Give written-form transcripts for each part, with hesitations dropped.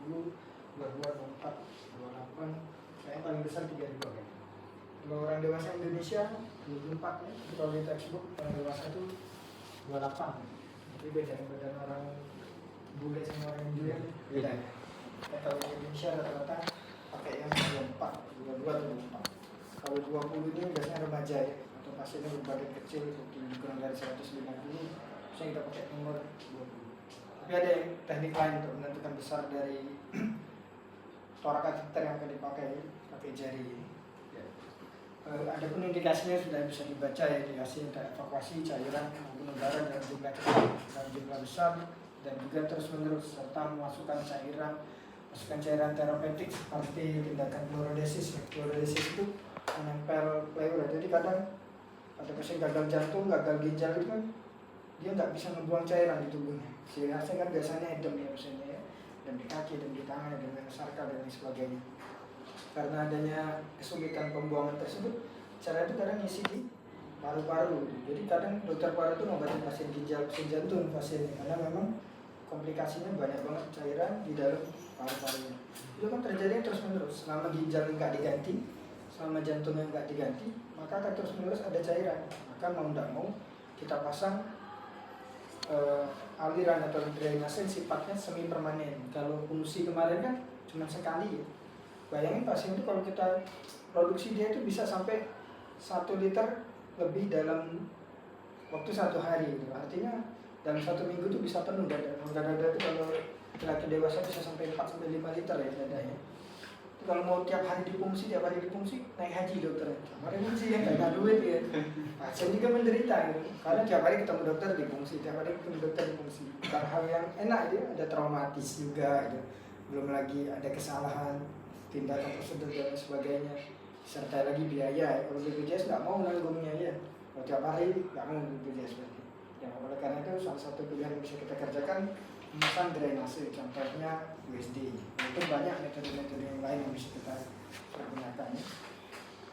20, 22, 24, 28, yang paling besar 3.000 kan. Kalau orang dewasa Indonesia 24 ya, kalau di textbook orang dewasa itu 28. Jadi beda badan orang bule sama orang Indo ya, beda ya. Kalau di Indonesia rata-rata pakai yang 24, 22 atau 24. Kalau 20 ini biasanya remaja ya, atau pasiennya berbadan kecil seperti kurang dari 150, biasanya kita pakai nomor 20. Tapi ada yang teknik lain untuk menentukan besar dari torak kateter yang akan dipakai, pakai jari. Ada pun indikasinya sudah bisa dibaca ya, indikasi ada evakuasi cairan maupun udara dalam jumlah kecil, dalam jumlah besar, dan juga terus menerus serta masukkan cairan terapeutik seperti tindakan fluorodesis. Fluorodesis itu menempel pleura. Jadi kadang ada pasien gagal jantung, gagal ginjal itu kan dia nggak bisa membuang cairan di tubuhnya. Sehingga kan biasanya edem ya pasiennya ya, dan di kaki dan di tangan dan di sarka dan lain sebagainya. Karena adanya kesulitan pembuangan tersebut, cara itu kadang ngisi di paru-paru. Jadi kadang dokter paru itu ngobatin pasien ginjal, pasien jantung pasiennya, karena memang komplikasinya banyak banget cairan di dalam paru-parunya. Itu kan terjadi terus menerus. Selama ginjal nggak diganti, selama jantungnya nggak diganti, maka akan terus menerus ada cairan. Maka mau nggak mau kita pasang aliran atau drainase sifatnya semi permanen. Kalau fungsi kemarin kan cuma sekali ya. Bayangin pasien itu kalau kita produksi dia itu bisa sampai 1 liter lebih dalam waktu 1 hari gitu. Artinya dalam 1 minggu itu bisa penuh dada. Dada itu kalau laki dewasa bisa sampai 4-5 liter ya dadanya. Itu kalau mau tiap hari difungsi naik haji dokter. Tiap hari fungsi ya, nggak duit ya. Pasien juga menderita gitu. Karena tiap hari ketemu dokter difungsi, tiap hari ketemu dokter difungsi. Bukan hal yang enak dia, ada traumatis juga gitu. Belum lagi ada kesalahan tindakan prosedur dan sebagainya, serta lagi biaya. Kalau BPJS nggak mau nanggungnya ya, kalau tiap hari nggak mau BPJS berarti. Ya oleh karena itu salah satu pilihan yang bisa kita kerjakan memasang drainase, contohnya USD. Itu banyak metode-metode yang lain yang bisa kita pergunakan. Ya.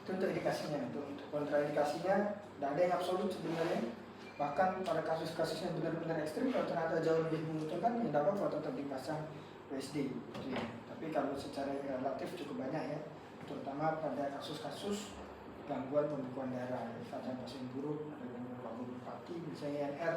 Itu untuk indikasinya. Untuk kontraindikasinya tidak ada yang absolut sebenarnya. Bahkan pada kasus-kasus yang benar-benar ekstrim, kalau ternyata jauh lebih membutuhkan, ya tidak apa-apa tetap dipasang USD. Ya. Tapi kalau secara relatif cukup banyak ya, terutama pada kasus-kasus gangguan pembekuan darah, ada pasien buruk, ada gangguan koagulopati, misalnya INR,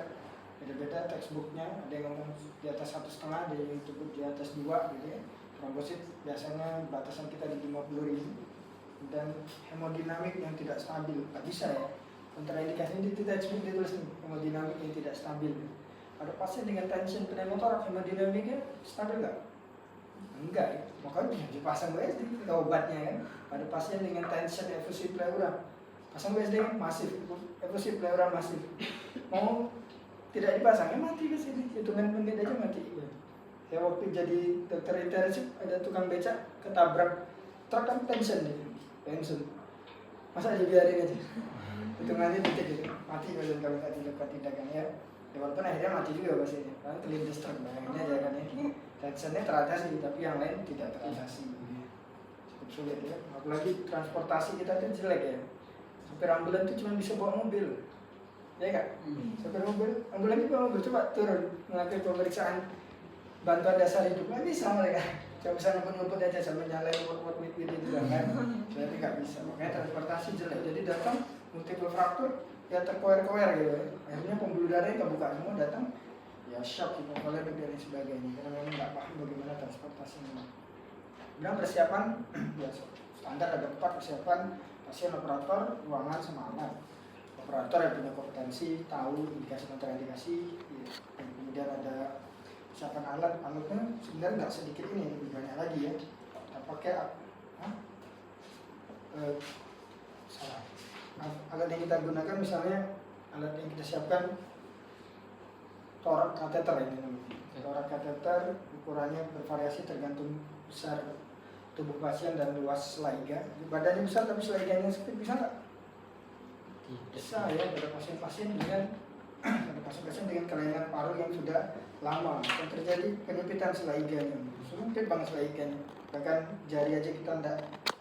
beda-beda textbooknya, ada yang ngomong di atas 1,5, ada yang disebut di atas 2 gitu ya. Trombosit biasanya batasan kita di 50.000, dan hemodinamik yang tidak stabil, nggak bisa ya. Kontraindikasinya di textbook ditulis hemodinamik yang tidak stabil. Ada pasien dengan tension pneumotoraks, hemodinamiknya stabil nggak? Enggak ya, makanya dipasang USD obatnya kan. Pada pasien dengan tension efusi pleura, pasang USD kan masif, efusi pleura masif. Mau tidak dipasang, ya mati ke sini, hitungan menit aja mati. Ya waktu jadi dokter intensif ada tukang becak ketabrak truk kan tension dia, tension. Masa dibiarin aja, hitungannya detik gitu, mati kalau nggak dilakukan tindakan ya. Ya walaupun akhirnya mati juga pasiennya, karena kelindes truk bayangin aja kan ya. Tensionnya teratasi, tapi yang lain tidak teratasi. Cukup sulit ya. Apalagi transportasi kita itu jelek ya. Supir ambulan itu cuma bisa bawa mobil, ya kak? Supir mobil, ambulan itu bawa mobil, coba turun melakukan pemeriksaan bantuan dasar hidup, nggak bisa mereka. Cuma bisa ngebut-ngebut aja sambil nyalain work itu kan? Berarti nggak bisa. Makanya transportasi jelek. Jadi datang multiple fraktur, ya terkoer-koer gitu. Akhirnya pembuluh darahnya kebuka semua, datang ya shock gitu, kalau dan sebagainya, karena memang nggak paham bagaimana transportasi ini. Kemudian persiapan ya standar ada 4 persiapan: pasien, operator, ruangan, sama alat. Operator yang punya kompetensi, tahu indikasi kontraindikasi, ya. Dan kemudian ada persiapan alatnya sebenarnya nggak sedikit ini, lebih banyak lagi ya. Kita pakai salah. Alat yang kita gunakan misalnya alat yang kita siapkan torak kateter ini namanya. Torak kateter ukurannya bervariasi tergantung besar tubuh pasien dan luas selaiga. Badannya besar tapi selaiganya sempit, bisa nggak? Bisa ya, pada pasien-pasien dengan kelainan paru yang sudah lama, yang terjadi penyempitan selaiganya, sempit banget selaiganya. Bahkan jari aja kita nggak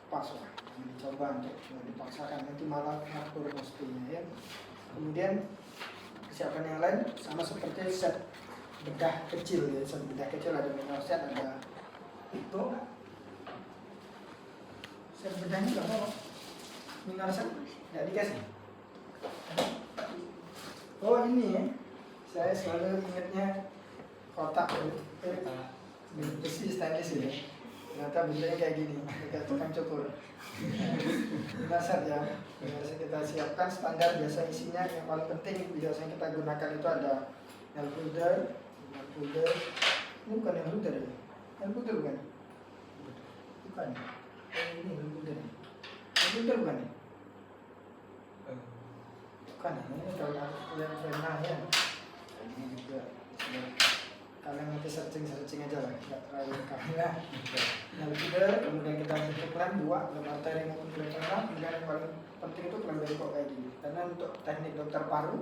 pas lah, dicoba untuk dipaksakan, nanti malah ngatur pastinya ya. Kemudian persiapan yang lain sama seperti set bedah kecil ya, set bedah kecil ada mineral set, ada Mau nggak? Set bedahnya nggak mau. Minarsan nggak dikasih. Oh ini ya, saya selalu ingatnya kotak besi stainless ya. Ternyata bentuknya kayak gini, kayak tukang cukur. Minarsan ya, biasa kita siapkan standar biasa isinya yang paling penting biasanya kita gunakan itu ada nail holder. Ini bukan nail holder ya? Nail holder bukan? Bukan. Ini nail holder. Nail holder bukan ya? Bukan ya, ini kalau yang pernah ya. Ini juga kalian nanti searching aja lah, nggak terlalu kamera. Nail holder, kemudian kita bentuk lem 2, lem arteri maupun lem tengah. Kemudian yang paling penting itu lem bengkok kayak gini. Karena untuk teknik dokter paru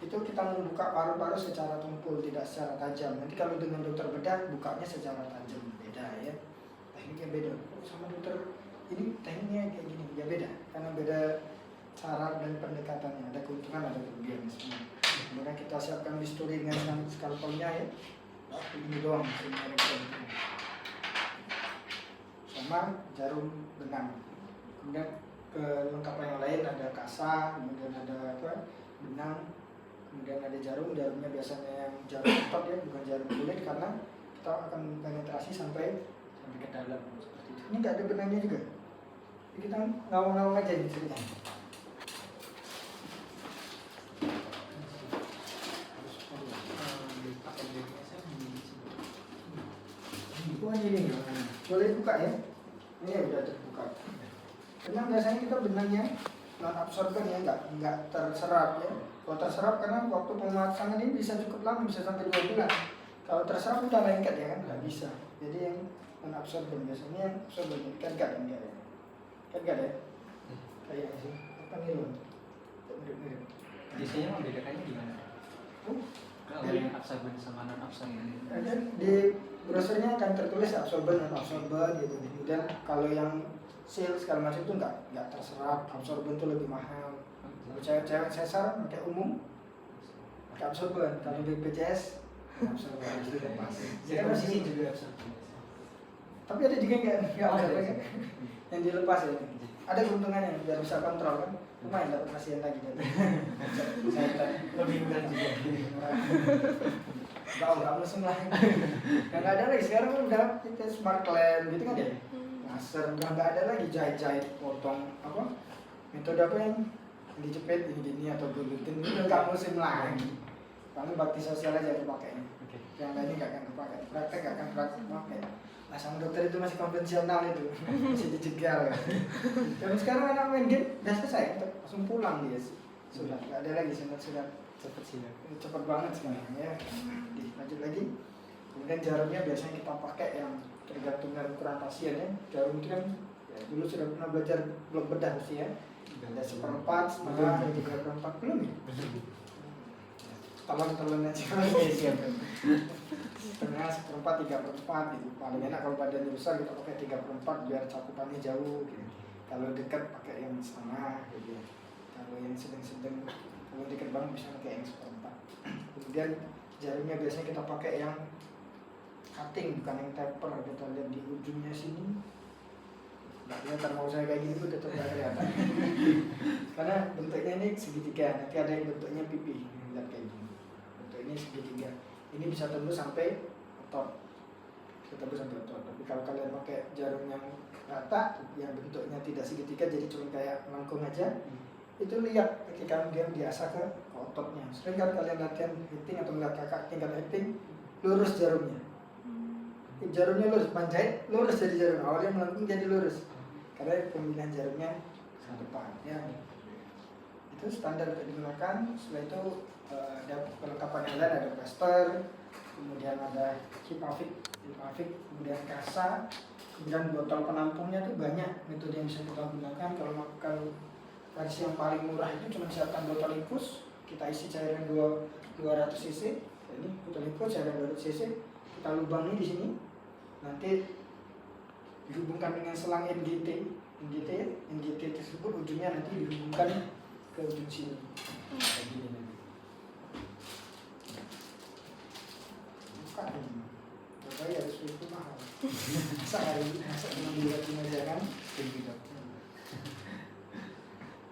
itu kita membuka paru-paru secara tumpul, tidak secara tajam. Nanti kalau dengan dokter bedah, bukanya secara tajam, beda ya. Tekniknya beda. Sama dokter ini tekniknya kayak gini, ya beda. Karena beda cara dan pendekatannya. Ada keuntungan, ada kerugian semua. Kemudian kita siapkan bisturi dengan skalpelnya ya. Ini doang sama jarum benang. Kemudian kelengkapan yang lain ada kasa, kemudian ada apa? Benang. Kemudian ada jarumnya biasanya yang jarum otot ya, bukan jarum kulit karena kita akan penetrasi sampai ke dalam seperti itu. Ini nggak ada benangnya juga. Jadi kita ngawang-ngawang aja nih ceritanya. Ini boleh buka ya. Ini udah terbuka. Karena biasanya kita benangnya non absorben ya, nggak terserap ya. Kalau terserap karena waktu pemasangan ini bisa cukup lama, bisa sampai 2 bulan. Kalau terserap udah lengket ya kan, nggak bisa. Jadi yang non absorben biasanya yang absorben kan nggak ya. Kan nggak ya? Kayak sih. Apa nilon? Mirip-mirip. Biasanya membedakannya di mana? Kalau yang absorben sama non absorben. Di brosurnya akan tertulis absorben non absorben gitu. Kemudian kalau yang seal segala macam itu nggak terserap, absorben itu lebih mahal. Kalau cewek-cewek sesar pakai umum pakai absorben, kalau BPJS absorben itu lepas. Jadi posisi juga absorben. Tapi ada juga nggak ada yang dilepas ya. Ada keuntungannya biar bisa kontrol kan. Lumayan dapat pasien lagi dari. Saya Lebih murah juga. Nggak musim lagi. Nggak ada lagi sekarang kan udah kita smart clamp gitu kan ya. Laser udah nggak ada lagi jahit potong apa metode apa yang dijepit ini atau gulutin itu nggak musim lagi. Paling bakti sosial aja dipakainya. Yang lainnya nggak akan kepakai. Praktek nggak akan praktek pakai. Nah sama dokter itu masih konvensional itu masih dijegal kan. Dan sekarang anak main game udah selesai langsung pulang dia sudah nggak ada lagi sudah cepet banget sekarang ya. Lanjut lagi. Kemudian jarumnya biasanya kita pakai yang tergantung dari ukuran pasien ya. Jarum itu kan ya, dulu sudah pernah belajar blok bedah sih ya. Ada 1/4, setengah, ada 3/4 belum ya? Tolong aja siap. Setengah, 1/4, 3/4 gitu. Paling enak kalau badannya besar kita pakai 3/4 biar cakupannya jauh gitu. Kalau dekat pakai yang setengah gitu. Kalau yang sedang-sedang, kalau dekat banget bisa pakai yang 1/4. Kemudian jarumnya biasanya kita pakai yang cutting bukan yang taper. Kita lihat di ujungnya sini nggak kelihatan, mau saya kayak gini tuh tetap nggak kelihatan karena bentuknya ini segitiga. Nanti ada yang bentuknya pipi, lihat kayak gini bentuk ini segitiga. Ini bisa tembus sampai otot, tapi kalau kalian pakai jarum yang rata yang bentuknya tidak segitiga jadi cuma kayak melengkung aja, itu lihat ketika dia diasah ke ototnya. Sering kan kalian latihan hitting atau melihat kakak tingkat hitting, lurus jarumnya lurus, panjait lurus jadi jarum, awalnya melengkung jadi lurus karena pemilihan jarumnya tepat ya. Itu standar untuk digunakan. Setelah itu ada perlengkapan yang lain, ada plaster, kemudian ada hipafik, kemudian kasa, kemudian botol penampungnya tuh banyak metode yang bisa kita gunakan. Kalau versi yang paling murah itu cuma siapkan botol infus, kita isi cairan 200 cc. Ini botol infus cairan 200 cc, kita lubangi di sini, nanti dihubungkan dengan selang NGT tersebut, ujungnya nanti dihubungkan ke ujung sini kayak gini nanti. Bukan, bapak ya harus itu mahal. masak cuma dibuatin aja kan. Tinggi dok.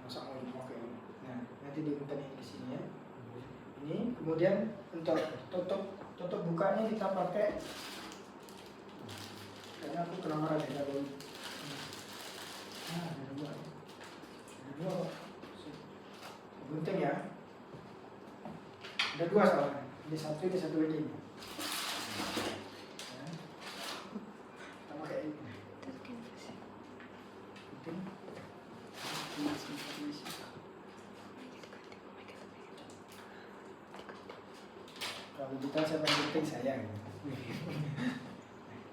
Masak mau oke. Nah, nanti diumpetin di sini ya. Ini kemudian untuk tutup bukanya kita pakai, karena aku penasaran ya kalau ada dua gunting ya, ada dua soalnya, ini satu lagi. Kita pakai ini gunting. Kalau kita siapa yang gunting saya gitu.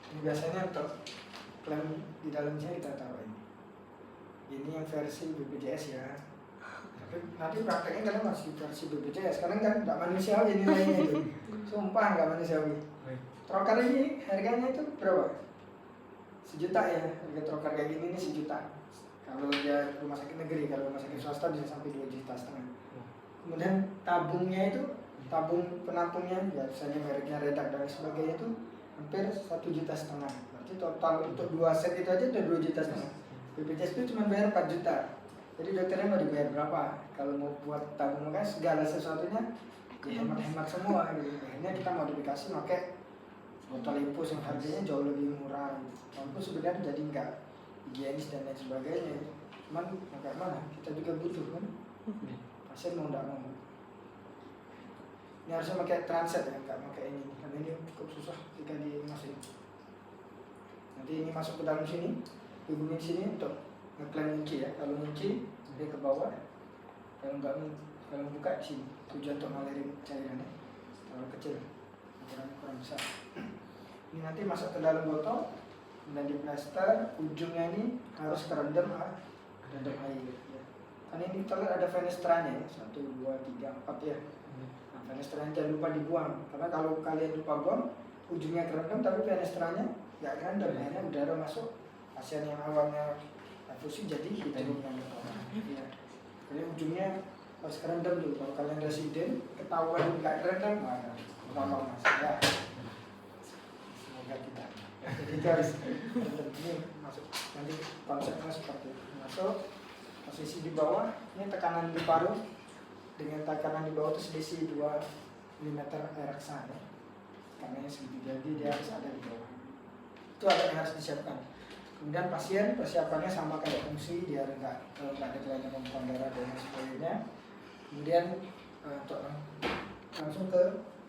Ini biasanya untuk klaim di dalamnya kita taruh ini. Ini yang versi BPJS ya. Tapi nanti prakteknya kalian masih versi BPJS. Sekarang kan nggak manusiawi nilainya itu. Sumpah nggak manusiawi. Trocar ini harganya itu berapa? 1 juta ya. Harga trocar kayak gini ini 1 juta. Kalau dia rumah sakit negeri, kalau rumah sakit swasta bisa sampai 2,5 juta. Kemudian tabungnya itu, tabung penampungnya, ya misalnya mereknya Redak dan sebagainya itu hampir 1,5 juta. Berarti total untuk 2 set itu aja udah 2,5 juta. BPJS itu cuma bayar 4 juta. Jadi dokternya mau dibayar berapa? Kalau mau buat tabung kan segala sesuatunya dihemat-hemat semua gitu. Akhirnya kita modifikasi pakai botol infus yang harganya jauh lebih murah gitu. Walaupun sebenarnya jadi enggak higienis dan lain sebagainya. Cuman agak mana? Kita juga butuh kan? Pasien mau enggak mau. Ini harusnya pakai transit ya, enggak pakai ini. Karena ini cukup susah jika dimasukin. Nanti ini masuk ke dalam sini, hubungin sini untuk ngeklaim kunci ya. Kalau kunci dia ke bawah, kalau enggak, kalau buka di sini. Tujuan untuk ngalirin cairannya. Terlalu kecil, kurang besar. Ini nanti masuk ke dalam botol, dan di plaster ujungnya ini harus kerendam air. Ya. Kan ini kita lihat ada fenestranya ya, 1, 2, 3, 4 ya. Nah, fenestranya jangan lupa dibuang, karena kalau kalian lupa buang, ujungnya kerendam tapi fenestranya nggak kerendam, akhirnya udara masuk, pasien yang awalnya infusi jadi hidup ya. Jadi ujungnya harus kerendam dulu. Kalau kalian residen ketahuan nggak kerendam, gampang mas ya. Semoga tidak. Jadi itu harus kerendam. Ini masuk, nanti konsepnya seperti itu. Masuk posisi di bawah, ini tekanan di paru dengan tekanan di bawah itu selisih 2 mm air reksa ya. Tekanannya segitu, jadi dia harus ada di bawah. Itu apa yang harus disiapkan. Kemudian pasien persiapannya sama kayak fungsi, dia nggak ada kelainan pembekuan darah dan sebagainya. Kemudian untuk langsung ke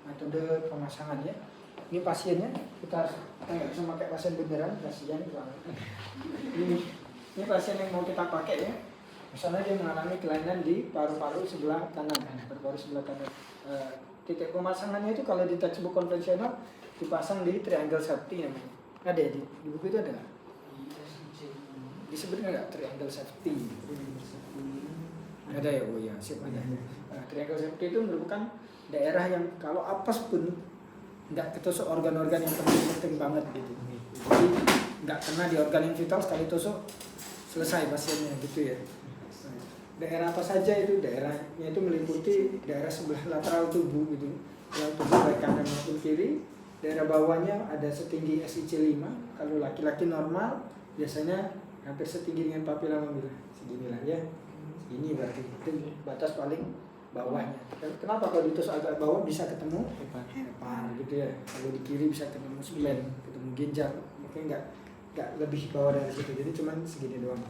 metode pemasangan ya. Ini pasiennya, kita harus nggak bisa pakai pasien beneran, kasihan banget. Ini pasien yang mau kita pakai ya. Misalnya dia mengalami kelainan di paru-paru sebelah kanan, paru-paru sebelah kanan. Titik pemasangannya itu kalau di textbook konvensional dipasang di triangle safety namanya. Ada ya di buku itu ada nggak? Disebutnya nggak triangle safety? Ada ya, oh ya, siap ada. Triangle safety itu merupakan daerah yang kalau apes pun nggak ketusuk organ-organ yang penting banget gitu. Jadi nggak kena di organ yang vital, sekali tusuk selesai pasiennya gitu ya. Daerah apa saja itu? Daerahnya itu meliputi daerah sebelah lateral tubuh gitu, lateral tubuh baik kanan maupun kiri. Daerah bawahnya ada setinggi SIC 5. Kalau laki-laki normal biasanya hampir setinggi dengan papila mamila, seginilah ya. Ini berarti itu batas paling bawahnya. Kenapa kalau ditusuk agak bawah bisa ketemu hepar gitu ya. Kalau di kiri bisa ketemu spleen, ketemu ginjal. Makanya nggak lebih bawah dari situ. Jadi cuma segini doang.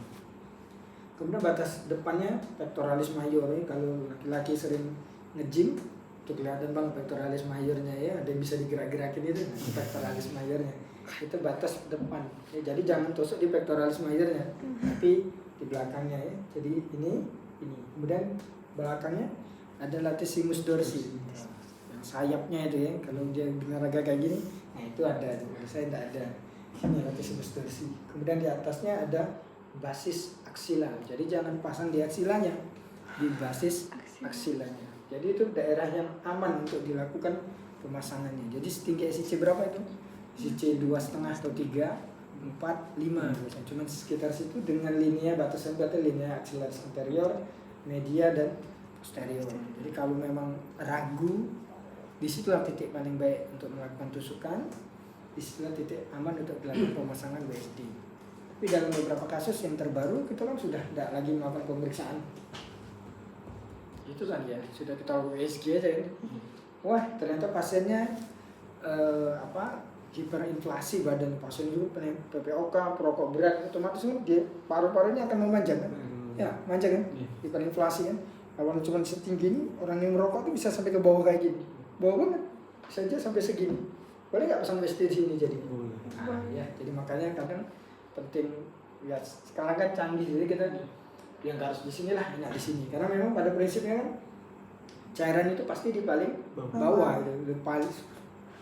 Kemudian batas depannya pectoralis major ya. Kalau laki-laki sering nge-gym itu kelihatan banget pectoralis majornya ya. Ada yang bisa digerak-gerakin itu pectoralis majornya. Itu batas depan ya, jadi jangan tusuk di pectoralis majornya, tapi di belakangnya ya. Jadi ini kemudian belakangnya ada latissimus dorsi yang sayapnya itu ya. Kalau dia benar agak kayak gini, nah itu ada, saya tidak ada. Ini latissimus dorsi. Kemudian di atasnya ada basis aksila, jadi jangan pasang di aksilanya, di basis aksilanya. Jadi itu daerah yang aman untuk dilakukan pemasangannya. Jadi setinggi SIC berapa itu? SIC 2,5 atau 3, 4, 5 biasanya. Cuma sekitar situ dengan linea batasan linea axillaris anterior, media dan posterior. Jadi kalau memang ragu, disitulah titik paling baik untuk melakukan tusukan. istilah titik aman untuk dilakukan pemasangan WSD. Tapi dalam beberapa kasus yang terbaru kita kan sudah tidak lagi melakukan pemeriksaan. Itu kan ya, sudah kita USG aja kan. Wah, ternyata pasiennya hiperinflasi badan, pasien juga PPOK, perokok berat, otomatis kan dia paru-parunya akan memanjang kan. Ya, manjang kan. Hiperinflasi kan. Kalau cuma setinggi ini, orang yang merokok tuh bisa sampai ke bawah kayak gini. Bawah banget. Bisa aja sampai segini. Boleh nggak pasang WSD di sini jadi? Nah, ya, jadi makanya kadang penting ya sekarang kan canggih, jadi kita yang harus di sini lah, enak di sini. Karena memang pada prinsipnya kan cairan itu pasti di paling bawah, gitu.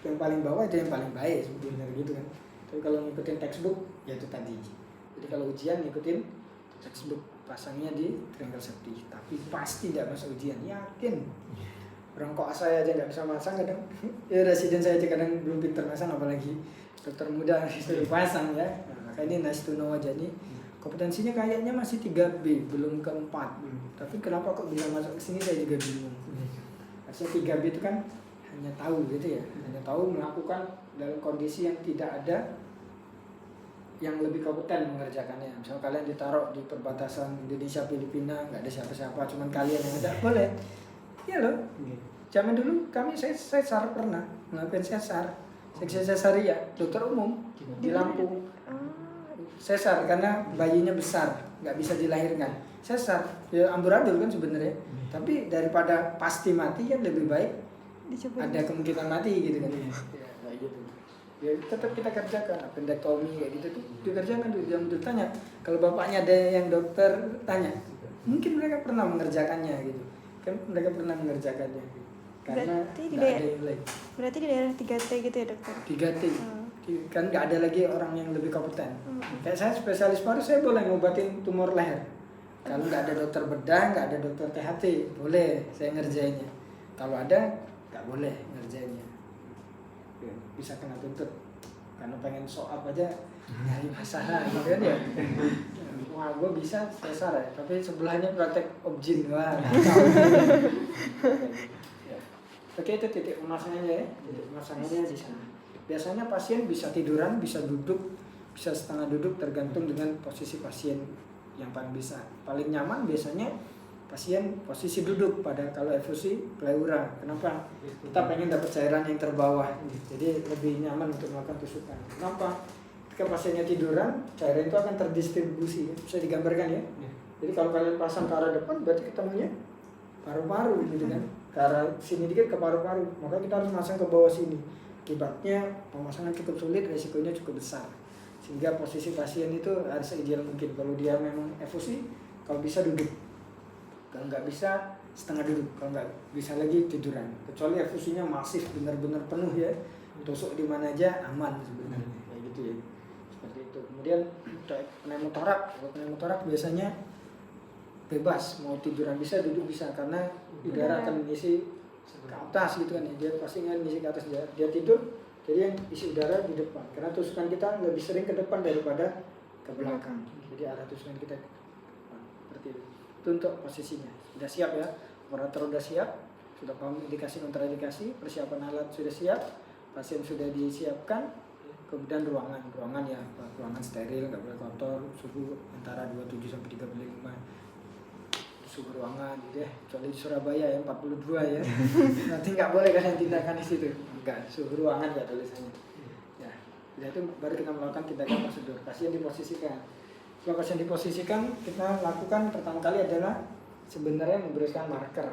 Yang paling bawah itu yang paling baik sebetulnya gitu kan. Tapi kalau ngikutin textbook ya itu tadi. Jadi kalau ujian ngikutin textbook, pasangnya di triangle safety. Tapi pasti tidak masuk ujian, yakin. Orang kok saya aja nggak bisa masang kadang. Ya residen saya aja kadang belum pintar masang, apalagi dokter muda disuruh pasang ya. Nah, makanya ini nice to know aja nih. Kompetensinya kayaknya masih 3B, belum ke 4. Tapi kenapa kok bisa masuk ke sini saya juga bingung. Harusnya 3B itu kan hanya tahu gitu ya, hanya tahu melakukan dalam kondisi yang tidak ada yang lebih kompeten mengerjakannya. Misalnya kalian ditaruh di perbatasan Indonesia Filipina, nggak ada siapa-siapa, cuman kalian yang ada, boleh. Iya loh. Zaman dulu saya sesar pernah melakukan sesar, seksi sesaria, dokter umum di Lampung. Sesar karena bayinya besar, nggak bisa dilahirkan. Sesar, ya amburadul kan sebenarnya. Tapi daripada pasti mati kan lebih baik ada kemungkinan mati gitu kan. Ya, kayak gitu. Ya tetap kita kerjakan appendektomi kayak gitu tuh dikerjakan tuh. Jangan ditanya. Kalau bapaknya ada yang dokter tanya, mungkin mereka pernah mengerjakannya gitu. Kan mereka pernah mengerjakannya. Karena tidak ada yang lain. Berarti di daerah 3T gitu ya dokter? 3T. Kan nggak ada lagi orang yang lebih kompeten. Kayak saya spesialis paru, saya boleh ngobatin tumor leher. Kalau nggak ada dokter bedah, nggak ada dokter THT, boleh saya ngerjainnya. Kalau ada, nggak boleh ngerjainnya. Bisa kena tuntut. Karena pengen soal aja nyari masalah gitu kan ya. Wah, gue bisa sesar ya, tapi sebelahnya praktek objin. Wah, oke, itu titik pemasangannya ya. Titik pemasangannya di sana. Biasanya pasien bisa tiduran, bisa duduk, bisa setengah duduk tergantung dengan posisi pasien yang paling bisa. Paling nyaman biasanya pasien posisi duduk pada kalau efusi pleura. Kenapa? Kita pengen dapat cairan yang terbawah. Jadi lebih nyaman untuk melakukan tusukan. Kenapa? Ketika pasiennya tiduran, cairan itu akan terdistribusi. Bisa digambarkan ya. Jadi kalau kalian pasang ke arah depan, berarti ketemunya paru-paru gitu kan. Ke arah sini dikit ke paru-paru. Maka kita harus masang ke bawah sini. Akibatnya pemasangan cukup sulit, resikonya cukup besar. Sehingga posisi pasien itu harus ideal mungkin. Kalau dia memang efusi, kalau bisa duduk. Kalau nggak bisa, setengah duduk. Kalau nggak bisa lagi tiduran. Kecuali efusinya masif, benar-benar penuh ya. Tusuk di mana aja aman sebenarnya. Kayak gitu ya. Seperti itu. Kemudian pneumotorak. Kalau pneumotorak biasanya bebas. Mau tiduran bisa, duduk bisa. Karena udara akan mengisi ke atas gitu kan, dia pasti kan ngisi ke atas, dia tidur jadi yang isi udara di depan, karena tusukan kita lebih sering ke depan daripada ke belakang, jadi arah tusukan kita ke depan. Seperti itu untuk posisinya. Sudah siap ya, operator sudah siap, sudah paham indikasi kontraindikasi, persiapan alat sudah siap, pasien sudah disiapkan, kemudian ruangan ya, ruangan steril, nggak boleh kotor, suhu antara 27 sampai 35 suhu ruangan gitu ya, kecuali di Surabaya ya 42 ya. Nanti nggak boleh kan yang tindakan di situ. Enggak, suhu ruangan ya tulisannya. Ya, itu baru kita melakukan tindakan prosedur. Pasien diposisikan. Setelah pasien diposisikan, kita lakukan pertama kali adalah sebenarnya memberikan marker.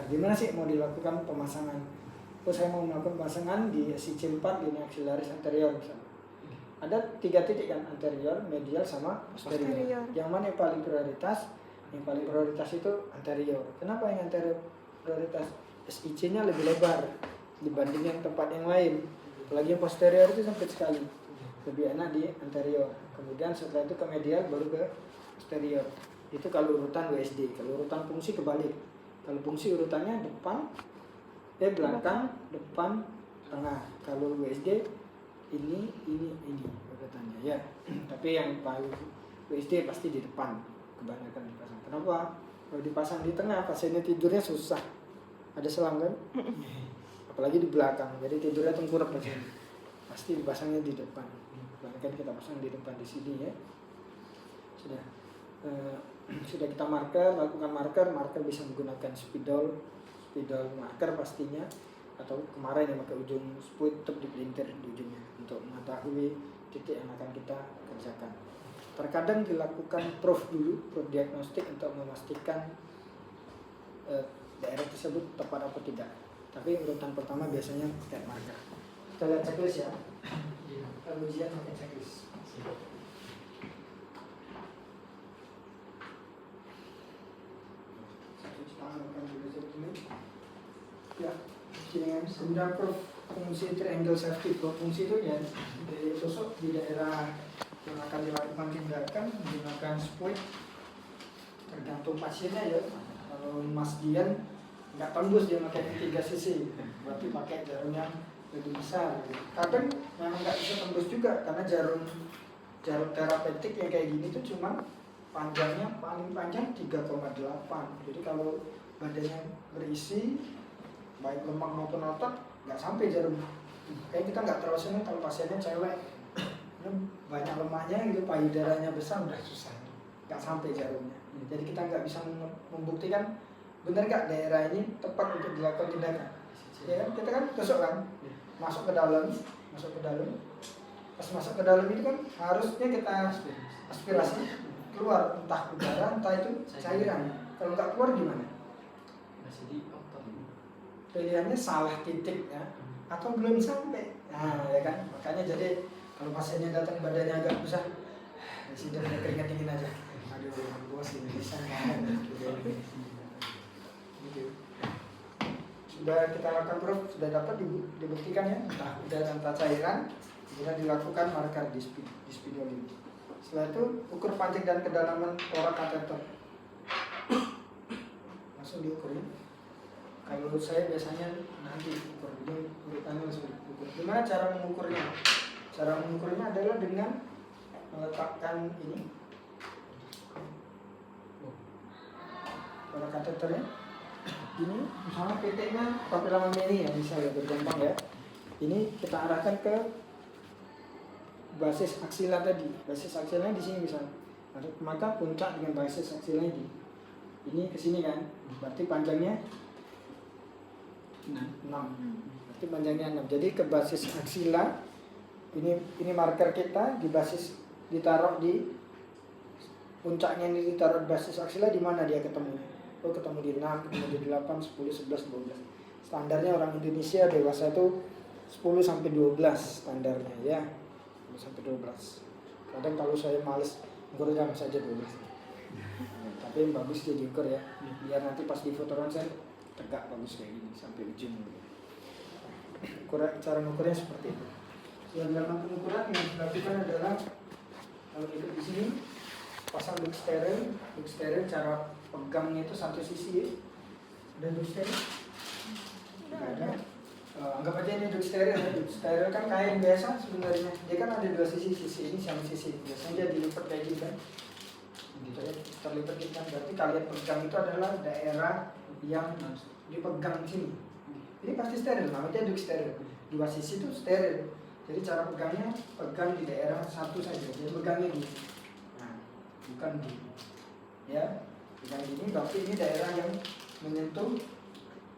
Gimana sih mau dilakukan pemasangan? Oh, saya mau melakukan pemasangan di SIC4 lini axillaris anterior misalnya. Ada 3 titik kan, anterior, medial, sama posterior. Yang mana yang paling prioritas? Yang paling prioritas itu anterior. Kenapa yang anterior prioritas? SIC-nya lebih lebar dibanding yang tempat yang lain. Apalagi yang posterior itu sempit sekali. Lebih enak di anterior. Kemudian setelah itu ke medial, baru ke posterior. Itu kalau urutan WSD. Kalau urutan fungsi kebalik. Kalau fungsi urutannya belakang, depan, tengah. Kalau WSD ini urutannya ya. Tapi yang paling WSD pasti di depan. Kebanyakan dipasang. Kenapa? Kalau dipasang di tengah, pasiennya tidurnya susah. Ada selang kan? Apalagi di belakang, jadi tidurnya tengkurap pasien. pasti dipasangnya di depan. Bahkan kita pasang di depan di sini ya. Sudah sudah kita lakukan marker bisa menggunakan spidol marker pastinya, atau kemarin yang pakai ujung spuit tetap dipelintir di ujungnya untuk mengetahui titik yang akan kita kerjakan. Terkadang dilakukan proof diagnostik untuk memastikan daerah tersebut tepat apa tidak. Tapi urutan pertama biasanya pakai marker. Kita lihat checklist ya. Kalau ujian pakai checklist. Ya, kemudian proof fungsi triangle safety. Fungsi itu ya dari tusuk di daerah yang akan dilakukan tindakan menggunakan spuit, tergantung pasiennya ya. Kalau Mas Dian nggak tembus dia pakai 3 sisi, berarti pakai jarum yang lebih besar. Kadang memang nggak bisa tembus juga karena jarum terapeutik yang kayak gini tuh cuma panjangnya paling panjang 3,8. Jadi kalau badannya berisi baik lemak maupun otot nggak sampai jarum. Kayak kita nggak terlalu senang kalau pasiennya cewek, banyak lemaknya gitu, payudaranya besar udah susah, nggak sampai jarumnya. Jadi kita nggak bisa membuktikan benar nggak daerah ini tepat untuk dilakukan tindakan. Ya kan, kita kan tusuk kan, masuk ke dalam, pas masuk ke dalam itu kan harusnya kita aspirasi keluar, entah udara entah itu cairan. Kalau nggak keluar gimana? Masih di otot. Pilihannya salah titik ya, atau belum sampai. Nah ya kan, makanya jadi kalau pasiennya datang badannya agak besar, sudah keringat dingin aja. Aduh, bos ini bisa nggak? Gitu. Sudah kita lakukan proof, sudah dapat dibuktikan ya, entah udara entah cairan, kemudian dilakukan marker di spidol ini. Setelah itu ukur panjang dan kedalaman torak kateter. Langsung diukur ya. Kalau saya biasanya nanti ukur ini urutannya langsung diukur. Gimana cara mengukurnya? Cara mengukurnya adalah dengan meletakkan ini torak kateternya. Ini misalnya PT-nya papilloma mini ya, misalnya bergampang ya. Ini kita arahkan ke basis aksila tadi. Basis aksilanya di sini misalnya. Maka puncak dengan basis aksilanya ini ke sini kan. Berarti panjangnya 6. Berarti panjangnya 6. Jadi ke basis aksila ini marker kita di basis, ditaruh di puncaknya, ini ditaruh di basis aksila, di mana dia ketemu? Oh, ketemu di 6, ketemu di 8, 10, 11, 12. Standarnya orang Indonesia dewasa itu 10 sampai 12 standarnya ya. 10 sampai 12. Kadang kalau saya males ukur jam saja 12. Tapi yang bagus dia diukur ya. Biar nanti pas di foto ronsen tegak bagus kayak gini sampai ujung. Cara mengukurnya seperti itu. Yang dalam pengukuran yang dilakukan adalah kalau ikut di sini pasang look steril cara pegangnya itu satu sisi ya. Ada look steril? Tidak ada. Anggap aja ini look steril ya. Look steril kan kain biasa sebenarnya. Dia kan ada 2 sisi ini sama sisi. Biasanya dia dilipat kayak gitu kan. Gitu ya. Terlipat gitu kan. Berarti kalian pegang itu adalah daerah yang dipegang di sini. Ini pasti steril, namanya look steril. 2 sisi itu steril. Jadi cara pegangnya pegang di daerah satu saja. Jadi pegangnya gini. Nah, bukan gini. Ya, bukan gini. Berarti ini daerah yang menyentuh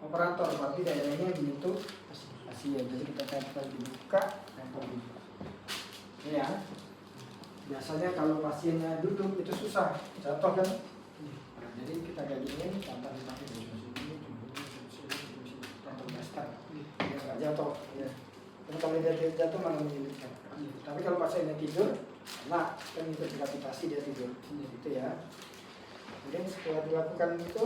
operator. Berarti daerahnya menyentuh pasien. Jadi kita tempel dibuka, tempel dibuka. Ini ya. Biasanya kalau pasiennya duduk itu susah, jatuh kan. Nah, jadi kita kayak gini, tanpa dipakai tanpa daster. Biar nggak jatuh. Ya. Tapi kalau dia jatuh malah menyulitkan. Tapi kalau pasiennya tidur, nah kan itu gravitasi dia tidur. Gitu ya. Kemudian setelah dilakukan itu,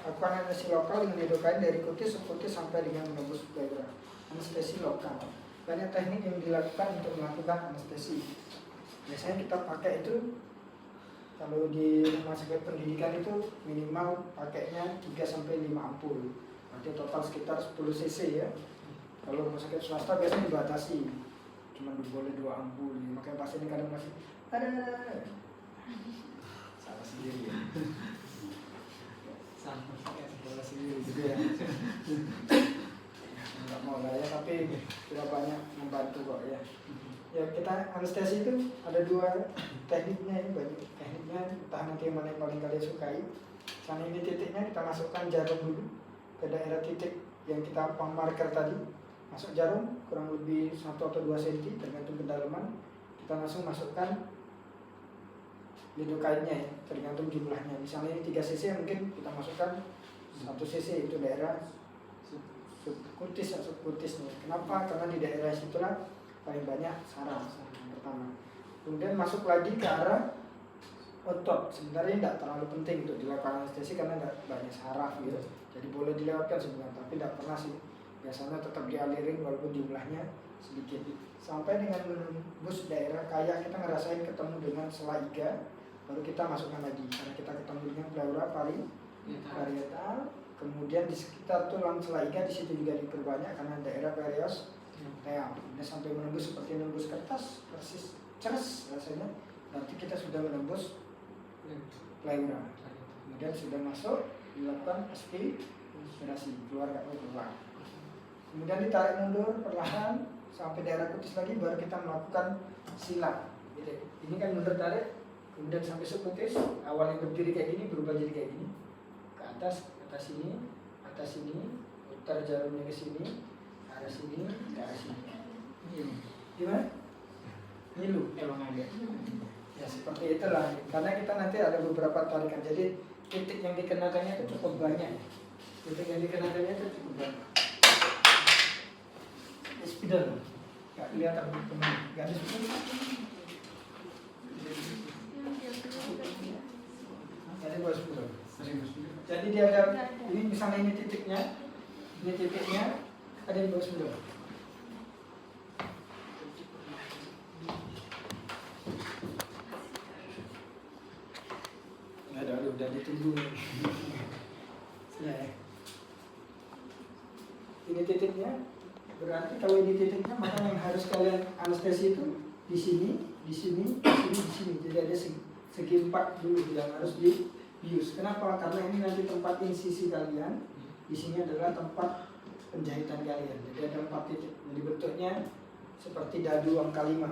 lakukan anestesi lokal dengan hidrokain dari kutis sampai dengan menembus pleura. Anestesi lokal. Banyak teknik yang dilakukan untuk melakukan anestesi. Biasanya kita pakai itu kalau di rumah sakit pendidikan itu minimal pakainya 3 sampai 5 ampul. Berarti total sekitar 10 cc ya. Kalau rumah sakit swasta biasanya dibatasi, cuma boleh 2 ampul. Makanya pasien kadang masih ada salah sendiri ya. Salah sendiri gitu ya. nggak mau lah ya, tapi sudah banyak membantu kok ya. Ya kita anestesi itu ada dua tekniknya ya, banyak tekniknya, entah nanti yang mana yang paling kalian sukai. Sana ini titiknya kita masukkan jarum dulu ke daerah titik yang kita marker tadi, masuk jarum kurang lebih 1 atau 2 cm tergantung kedalaman, kita langsung masukkan lidokainnya ya, tergantung jumlahnya. Misalnya ini 3 cc, mungkin kita masukkan 1 cc, itu daerah subkutis atau subkutisnya. Kenapa? Karena di daerah situlah paling banyak saraf pertama. Kemudian masuk lagi ke arah otot. Sebenarnya tidak terlalu penting untuk dilakukan anestesi karena tidak banyak saraf gitu. Jadi boleh dilewatkan sebenarnya, tapi tidak pernah sih. Biasanya tetap dialirin walaupun jumlahnya sedikit. Sampai dengan menembus daerah kayak kita ngerasain ketemu dengan sela iga, baru kita masukkan lagi. Karena kita ketemu dengan pleura parietal. Kemudian di sekitar tulang sela iga di situ juga diperbanyak karena daerah perios. Kemudian sampai menembus seperti menembus kertas, persis ceres rasanya. Nanti kita sudah menembus pleura. Kemudian sudah masuk dilakukan aspirasi, keluar nggak keluar. Kemudian ditarik mundur perlahan sampai daerah kutis lagi, baru kita melakukan silap. Gitu. Ini kan mundur tarik, kemudian sampai subkutis. Awalnya berdiri kayak gini berubah jadi kayak gini. Ke atas sini, putar jarumnya ke sini. Arah sini, ke arah sini. Gimana? Ngilu emang ada. Ya seperti itulah. Karena kita nanti ada beberapa tarikan. Jadi titik yang dikenakannya itu cukup banyak. Titik yang dikenakannya itu cukup banyak. Spidol. Gak kelihatan teman. Gak ada spidol. Ada buat spidol. Jadi dia ada. Ini misalnya ini titiknya. Ini titiknya. Ada di bawah spidol. Udah ditunggu. Ya. Ini titiknya. Berarti kalau ini titiknya, maka yang harus kalian anestesi itu di sini. Jadi ada segi 4 dulu yang harus dibius. Kenapa? Karena ini nanti tempat insisi kalian. Di sini adalah tempat penjahitan kalian. Jadi ada 4 titik. Jadi bentuknya seperti dadu angka 5.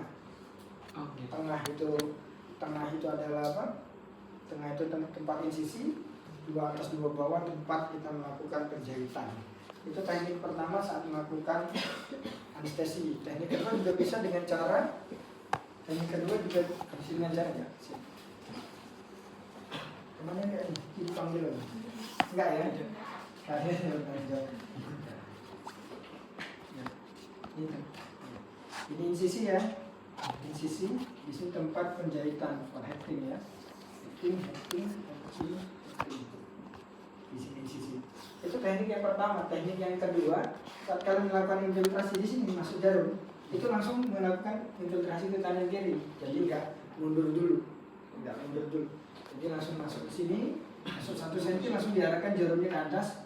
Tengah itu adalah apa? Tengah itu tempat insisi, 2 atas 2 bawah, tempat kita melakukan penjahitan. Itu teknik pertama saat melakukan anestesi. Teknik kedua juga bisa dengan cara, teknik kedua juga bisa dengan cara ya. Kemana enggak ini? Dipanggil lagi? Enggak ya? Ini insisi ya. Insisi, di sini tempat penjahitan for hacking ya. Hacking. Di sini insisi. Itu teknik yang pertama. Teknik yang kedua, saat kalian melakukan infiltrasi di sini masuk jarum, itu langsung melakukan infiltrasi ke kanan kiri. Jadi enggak mundur dulu. Jadi langsung masuk ke sini, masuk 1 cm, langsung diarahkan jarumnya ke atas,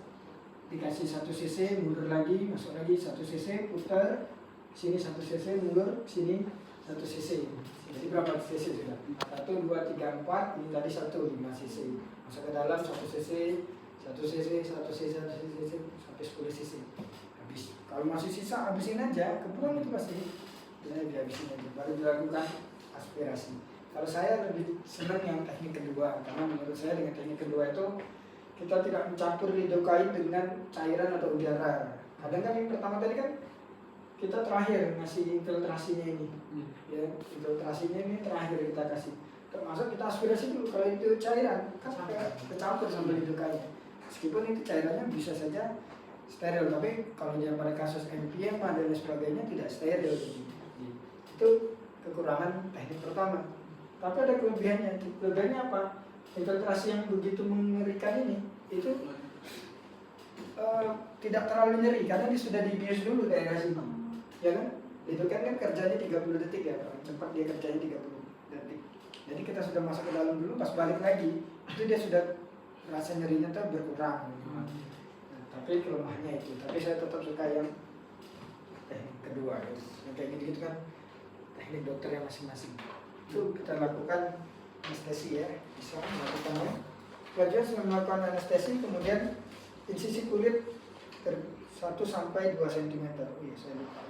dikasih 1 cc, mundur lagi, masuk lagi 1 cc, putar, sini 1 cc, mundur, sini 1 cc. Jadi berapa cc sudah? 1, 2, 3, 4, ini tadi 1, 5 cc. Masuk ke dalam 1 cc, 1 cc, 1 cc, 1 cc, sampai 10 cc. Habis. Kalau masih sisa, habisin aja, kebuang itu pasti. Ya, dihabisin aja, baru dilakukan aspirasi. Kalau saya lebih senang yang teknik kedua, karena menurut saya dengan teknik kedua itu kita tidak mencampur lidokain dengan cairan atau udara. Kadang kan yang pertama tadi kan kita terakhir ngasih infiltrasinya ini, ya infiltrasinya ini terakhir kita kasih. Termasuk kita aspirasi dulu. Kalau itu cairan kan kecampur sama lidokainnya. Meskipun itu cairannya bisa saja steril, tapi kalau dia pada kasus NPM dan sebagainya tidak steril. Itu kekurangan teknik pertama. Tapi ada kelebihannya. Kelebihannya apa? Infiltrasi yang begitu mengerikan ini itu tidak terlalu nyeri karena dia sudah dibius dulu daerah sini, ya kan? Itu kan kerjanya 30 detik ya, cepat dia kerjanya 30 detik. Jadi kita sudah masuk ke dalam dulu, pas balik lagi itu dia sudah rasa nyerinya tuh berkurang. Nah, tapi kelemahannya itu. Tapi saya tetap suka yang teknik kedua, yang kayak gitu kan teknik dokter yang masing-masing. Itu kita lakukan anestesi ya, bisa melakukannya. Selanjutnya setelah melakukan anestesi, kemudian insisi kulit 1 sampai 2 cm. Oh iya, saya lupa.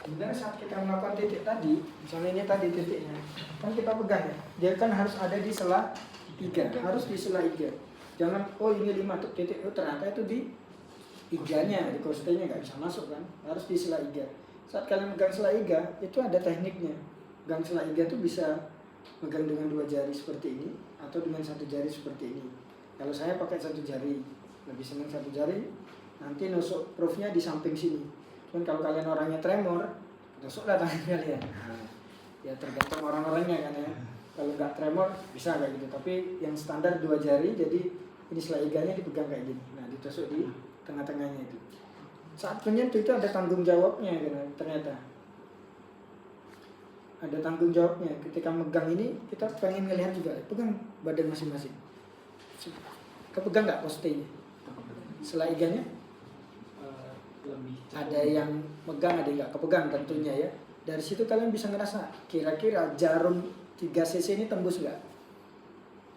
Sebenarnya saat kita melakukan titik tadi, misalnya ini tadi titiknya, kan kita pegang ya, dia kan harus ada di sela iga, harus di sela iga. Jangan, oh ini 5 titik, oh ternyata itu di iganya, di kostenya nggak bisa masuk kan, harus di sela iga. Saat kalian megang sela iga, itu ada tekniknya. Megang sela iga itu bisa megang dengan 2 jari seperti ini, atau dengan 1 jari seperti ini. Kalau saya pakai 1 jari, lebih senang 1 jari, nanti nusuk proofnya di samping sini. Cuman kalau kalian orangnya tremor, tusuklah tangan kalian. Nah, ya tergantung orang-orangnya kan ya. Kalau nggak tremor bisa kayak gitu. Tapi yang standar 2 jari, jadi ini sela iganya dipegang kayak gini. Nah ditusuk di tengah-tengahnya itu. Saat menyentuh itu ada tanggung jawabnya kan, ternyata. Ada tanggung jawabnya. Ketika megang ini kita pengen ngelihat juga. Pegang badan masing-masing. Kepegang nggak postenya? Sela iganya? Lebih Ada yang megang, ada yang nggak kepegang tentunya ya. Dari situ kalian bisa ngerasa kira-kira jarum 3 cc ini tembus nggak?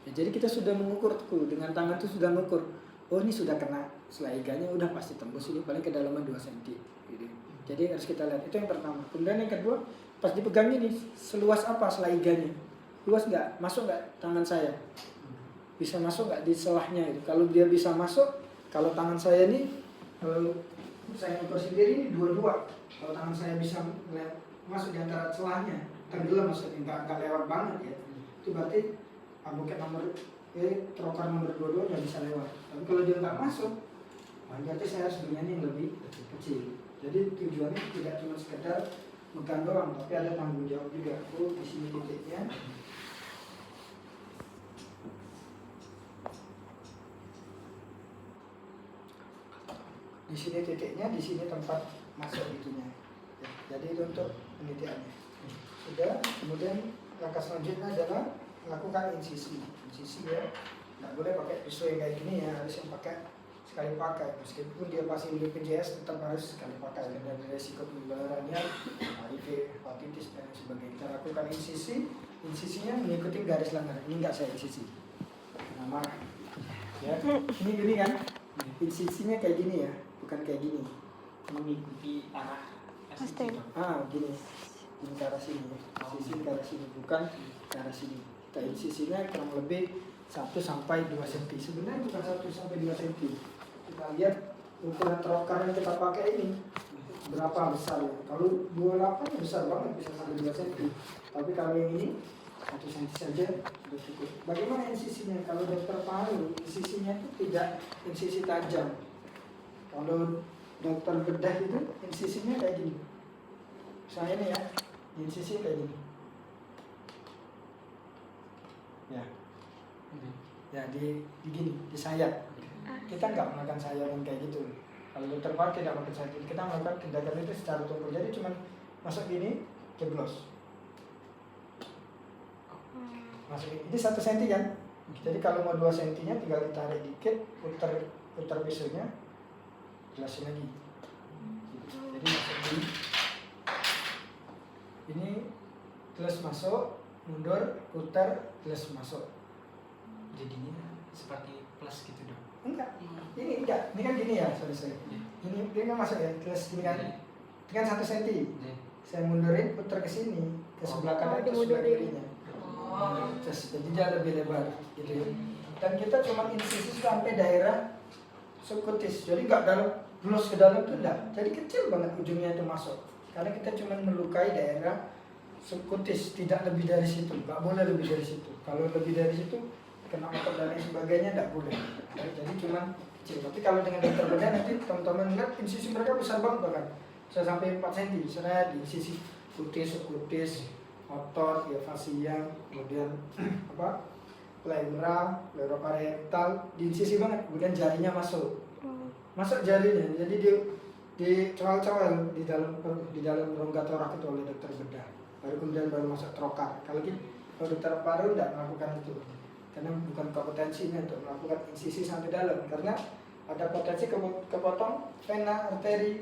Ya, jadi kita sudah mengukur tuh, dengan tangan tuh sudah mengukur. Oh ini sudah kena selaiganya, udah pasti tembus, ini paling kedalaman 2 cm. Gitu. Jadi harus kita lihat, itu yang pertama. Kemudian yang kedua, pas dipegang ini seluas apa selaiganya? Luas nggak? Masuk nggak tangan saya? Bisa masuk nggak di selahnya itu? Kalau dia bisa masuk, kalau tangan saya ini saya ukur sendiri ini 22. Kalau tangan saya bisa masuk di antara celahnya, tenggelam maksudnya, nggak lewat banget ya. Itu berarti buket nomor trocar nomor 22 udah bisa lewat. Tapi kalau dia nggak masuk, berarti saya harus belinya yang lebih kecil. Jadi tujuannya tidak cuma sekedar megang doang, tapi ada tanggung jawab juga. Oh di sini titiknya. Di sini titiknya, di sini tempat masuk itunya. Ya, jadi itu untuk penelitiannya. Sudah, kemudian langkah selanjutnya adalah lakukan insisi. Insisi ya, nggak boleh pakai pisau yang kayak gini ya, harus yang pakai sekali pakai. Meskipun dia pasti BPJS tetap harus sekali pakai karena ada resiko penularannya HIV, hepatitis dan sebagainya. Kita lakukan insisi, insisinya mengikuti garis langgaran. Ini nggak saya insisi. Nama, ya, ini gini kan? Insisinya kayak gini ya. Bukan kayak gini, mengikuti arah Pasti. gini, ini ke arah sini, sisi ke arah sini, bukan ke arah sini. Kita insisinya kurang lebih 1 sampai 2 cm. Sebenarnya bukan 1 sampai 2 cm. Kita lihat ukuran trocar yang kita pakai ini berapa besar ya. Kalau 28 besar banget, bisa sampai 2 cm. Tapi kalau yang ini 1 cm saja sudah cukup. Bagaimana insisinya? Kalau dokter paru, insisinya itu tidak insisi tajam. Kalau dokter bedah itu insisinya kayak gini. Misalnya ini ya, insisi kayak gini. Ya, ya di gini, di sayap. Kita nggak melakukan sayapan kayak gitu. Kalau dokter paru tidak melakukan sayapan, kita melakukan tindakan itu secara tumpul. Jadi cuma masuk gini, jeblos. Masuk ini 1 cm kan. Jadi kalau mau 2 cm-nya tinggal ditarik dikit, putar pisaunya. Jelasin lagi. Jadi masuk ini terus masuk, mundur, putar, terus masuk. jadinya seperti plus gitu dong. Enggak, ini enggak, ini kan gini ya, sorry. Ini kan masuk ya, terus gini kan, dengan 1 cm. Saya mundurin, putar ke sini, ke sebelah kanan, ke sebelah kirinya. Terus jadi dia lebih lebar, gitu. Dan kita cuma insisi sampai daerah subkutis, jadi nggak dalam blus ke dalam tuh enggak, jadi kecil banget ujungnya itu masuk. Karena kita cuma melukai daerah subkutis, tidak lebih dari situ, nggak boleh lebih dari situ. Kalau lebih dari situ kena otot dan lain sebagainya nggak boleh. Jadi cuma kecil. Tapi kalau dengan dokter bedah nanti teman-teman lihat insisi mereka besar banget bahkan bisa sampai 4 cm. Misalnya di insisi kutis, subkutis, otot, ya fasia, kemudian apa? Pleura parietal, di insisi banget, kemudian jarinya masuk jarinya, jadi di cowel di dalam rongga torak itu oleh dokter bedah, baru masuk trocar. Kalau dokter paru tidak melakukan itu, karena bukan kompetensinya untuk melakukan insisi sampai dalam, karena ada potensi kepotong vena arteri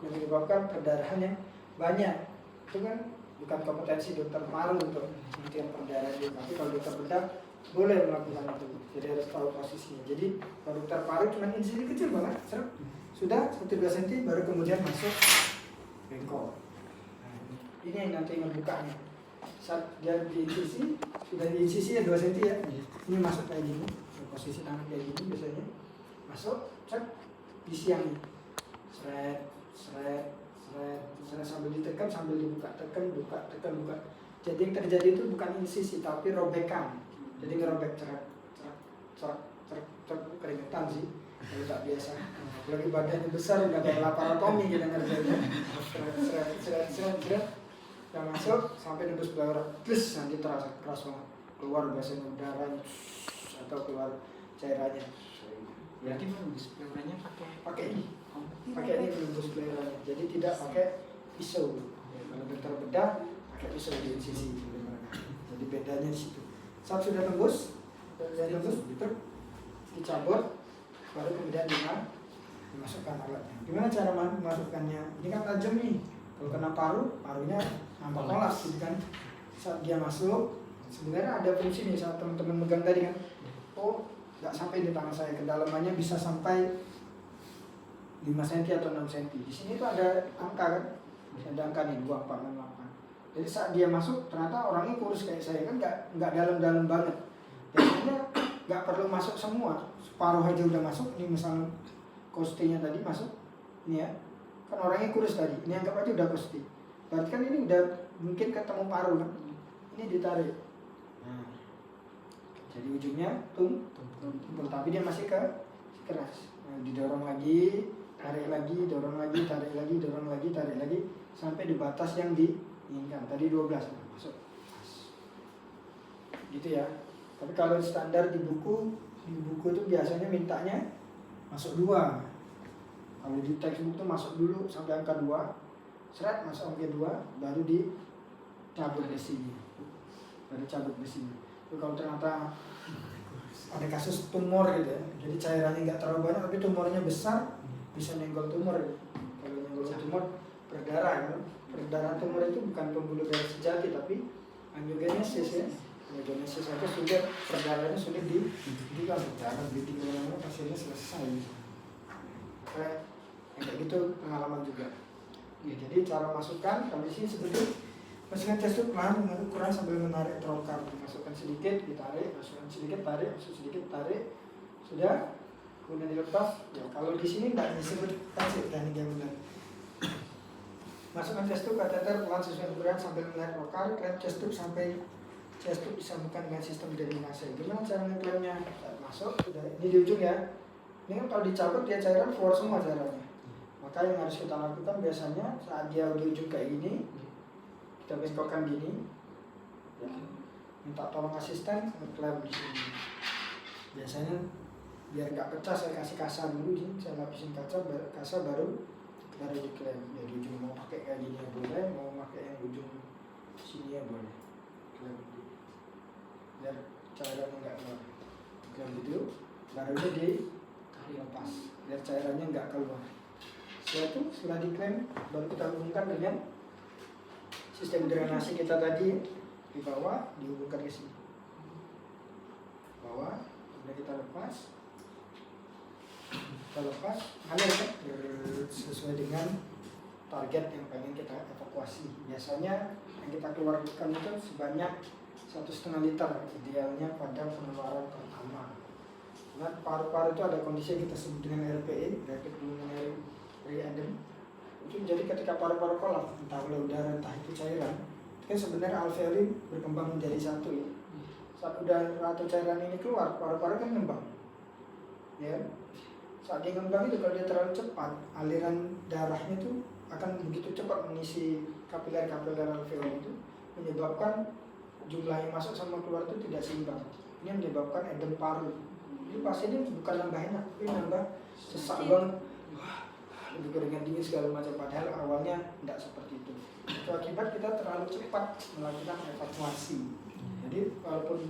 yang menyebabkan perdarahan yang banyak. Itu kan bukan kompetensi dokter paru untuk menghentikan perdarahan. Tapi kalau dokter bedah boleh melakukan itu. Jadi harus tahu posisinya. Jadi baru terparu cuma insisi kecil banget, seret. Sudah 1-2 cm baru kemudian masuk bengkok. Nah, ini yang nanti ngebukanya. Saat dia di insisi, sudah di insisi ya 2 cm ya. Ini masuk kayak gini, posisi tangan kayak gini biasanya. Masuk, cek di siang ini. Seret, seret, seret, seret sambil ditekan, sambil dibuka, tekan, buka, tekan, buka. Jadi yang terjadi itu bukan insisi tapi robekan. Jadi ngerobek cerak, cerak, cerak, cerak, cerak, keringetan sih. Kalau tak biasa. Apalagi badannya besar udah kayak laparotomi kita ngerjainnya. Seret, seret, seret, seret, seret. Yang masuk sampai nembus belakang, terus nanti terasa keras banget. Keluar biasanya udaranya atau keluar cairannya. Berarti menembus pleuranya Pakai ini. Pakai ini menembus pleuranya. Jadi tidak pakai pisau. Ya, kalau dokter bedah pakai pisau di sisi. Jadi bedanya di situ. Saat sudah tembus, dicabut, baru kemudian dimasukkan alatnya. Gimana cara memasukkannya? Ini kan tajam nih. Kalau kena paru, parunya nampak kolaps gitu kan. Saat dia masuk, sebenarnya ada fungsi nih saat teman-teman megang tadi kan. Oh, nggak sampai di tangan saya, kedalamannya bisa sampai 5 cm atau 6 cm. Di sini tuh ada angka kan, ada angka nih 24, 68. Jadi saat dia masuk, ternyata orangnya kurus kayak saya kan, nggak dalam-dalam banget. Biasanya nggak perlu masuk semua, separuh aja udah masuk. Ini misalnya kostinya tadi masuk, ini ya, kan orangnya kurus tadi. Ini anggap aja udah kosti. Berarti kan ini udah mungkin ketemu paru kan. Ini ditarik. Nah, jadi ujungnya tumpul, tapi dia masih keras. Nah, didorong lagi, tarik lagi, dorong lagi, tarik lagi, dorong lagi, tarik lagi, sampai di batas yang diinginkan. Tadi 12 masuk. Gitu ya. Tapi kalau standar di buku itu biasanya mintanya masuk 2. Kalau di textbook itu masuk dulu sampai angka 2, seret masuk angka 2, baru dicabut besinya. Baru cabut besinya. Tapi kalau ternyata ada kasus tumor gitu ya, jadi cairannya nggak terlalu banyak tapi tumornya besar, bisa nyenggol tumor. Kalau nyenggol tumor berdarah kan. Perdarahan tumor itu bukan pembuluh darah sejati tapi angiogenesis ya. Angiogenesis itu sudah perdarahannya sudah kan darah bleeding kemana-mana pasiennya selesai. Kayak gitu pengalaman juga. Ya, jadi cara masukkan kalau di sini seperti masukkan chest tube pelan dengan ukuran sambil menarik trokar. Masukkan sedikit, ditarik, masukkan sedikit, tarik, masuk sedikit, tarik. Sudah, kemudian dilepas. Ya, kalau di sini tidak disebut kasih teknik yang benar. Masukkan chest tube kateter pelan sesuai ukuran sambil menarik trokar. Klem chest tube sampai chest tube disambungkan dengan sistem drenase. Gimana cara ngeklemnya? Masuk, sudah ini di ujung ya. Ini kan kalau dicabut dia cairan keluar semua cairannya. Maka yang harus kita lakukan biasanya saat dia di ujung kayak gini, kita bengkokkan gini, ya. Minta tolong asisten ngeklem di sini. Biasanya biar nggak pecah saya kasih kasa dulu, saya lapisin kasa baru diklem. Ya di ujung mau pakai kayak gini ya boleh, mau pakai yang ujung sini ya boleh. Klem biar cairannya nggak keluar. Klem gitu, baru dilepas biar cairannya nggak keluar. Setelah diklaim baru kita hubungkan dengan sistem drenase kita tadi di bawah, dihubungkan ke sini bawah, kemudian kita lepas ngalir kan sesuai dengan target yang pengen kita evakuasi. Biasanya yang kita keluarkan itu sebanyak 1,5 liter idealnya pada pengeluaran pertama. Nah, paru-paru itu ada kondisi yang kita sebut dengan RPE, rapid pulmonary readem. Itu jadi ketika paru-paru kolap, entah oleh udara, entah itu cairan, itu kan sebenarnya alveoli berkembang menjadi satu ya. Saat udara atau cairan ini keluar, paru-paru kan ngembang. Ya. Saat dia ngembang itu kalau dia terlalu cepat, aliran darahnya itu akan begitu cepat mengisi kapiler-kapiler alveoli itu, menyebabkan jumlah yang masuk sama keluar itu tidak seimbang. Ini menyebabkan edem paru. Jadi pasiennya bukan nambah enak, tapi nambah sesak banget, lebih keringat dingin segala macam. Padahal awalnya tidak seperti itu. Itu akibat kita terlalu cepat melakukan evakuasi. Jadi walaupun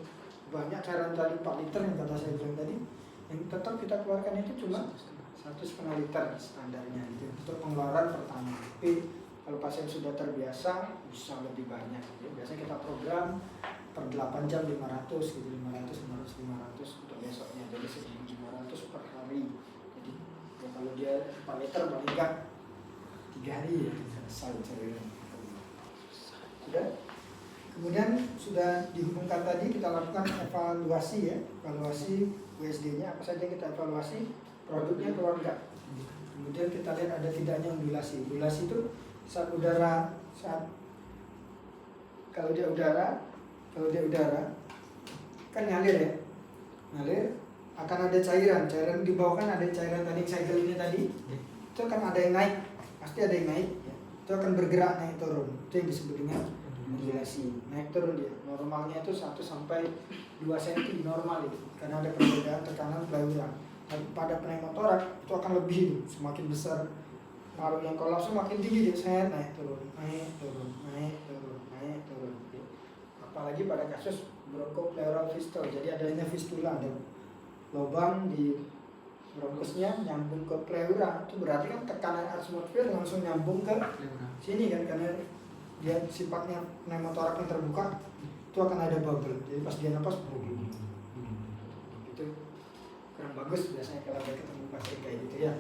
banyak cairan tadi 4 liter yang kata saya bilang tadi, yang tetap kita keluarkan itu cuma 1,5 liter standarnya itu untuk pengeluaran pertama. Tapi Kalau pasien sudah terbiasa bisa lebih banyak. Ya, biasanya kita program per 8 jam 500 gitu, 500 untuk besoknya. Jadi 1.500 per hari. Jadi ya kalau dia 4 liter paling enggak 3 hari ya selesai ceritanya. Sudah. Kemudian sudah dihubungkan tadi kita lakukan evaluasi ya, evaluasi USD-nya apa saja kita evaluasi, produknya keluar enggak. Kemudian kita lihat ada tidaknya ondulasi. Ondulasi itu saat kalau dia udara kan ngalir ya, ngalir akan ada cairan di bawah kan ada cairan tadi cycle ini tadi, itu akan ada yang naik, pasti ada yang naik ya. Itu akan bergerak naik turun, itu yang disebut dengan ondulasi, naik turun dia. Normalnya itu 1 sampai 2 cm normal itu, karena ada perbedaan tekanan pleura. Pada pneumotoraks itu akan lebih itu, semakin besar paru yang kolaps makin tinggi dia, saya naik turun. Apalagi pada kasus bronchopleural fistula, jadi adanya fistula, ada lubang di bronkusnya nyambung ke pleura, itu berarti kan tekanan atmosfer langsung nyambung ke sini kan, karena dia sifatnya pneumotoraks yang terbuka, itu akan ada bubble, jadi pas dia nafas itu kurang bagus biasanya kalau ada ketemu pasien kayak gitu ya,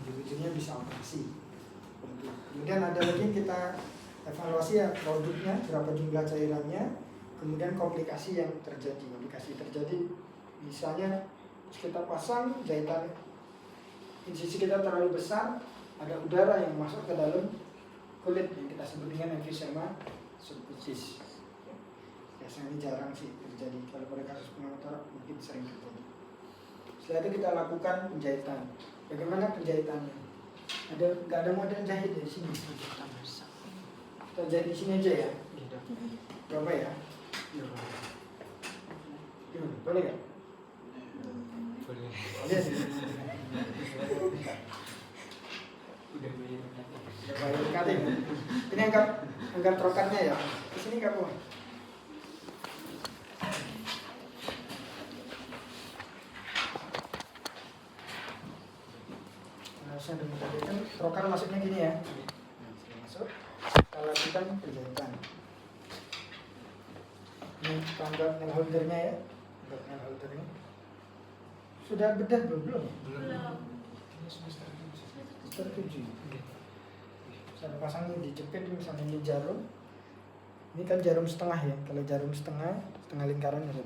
ujung-ujungnya bisa operasi. Kemudian ada lagi kita evaluasi ya produknya, berapa jumlah cairannya, kemudian komplikasi yang terjadi. Komplikasi terjadi misalnya kita pasang jahitan, insisi kita terlalu besar, ada udara yang masuk ke dalam kulit yang kita sebut dengan emphysema subcutis. Biasanya ini jarang sih terjadi, kalau pada kasus pneumotoraks mungkin sering terjadi. Setelah itu kita lakukan penjahitan. Bagaimana penjahitannya? Nggak ada model jahit di sini. Kita jahit di sini aja ya. Berapa ya? Boleh nggak? Boleh. Boleh. Udah Bayar kali. Ini angkat trokarnya ya. Di sini nggak boleh. Harusnya tadi kan trokar masuknya gini ya. Masuk. Kita lakukan penjahitan. Ini tanggap nail holdernya ya. Tanggap nail holdernya. Sudah bedah belum? Belum. Ini semester 7. Saya pasang ini dijepit misalnya ini jarum. Ini kan jarum setengah ya. Kalau jarum setengah lingkaran ya.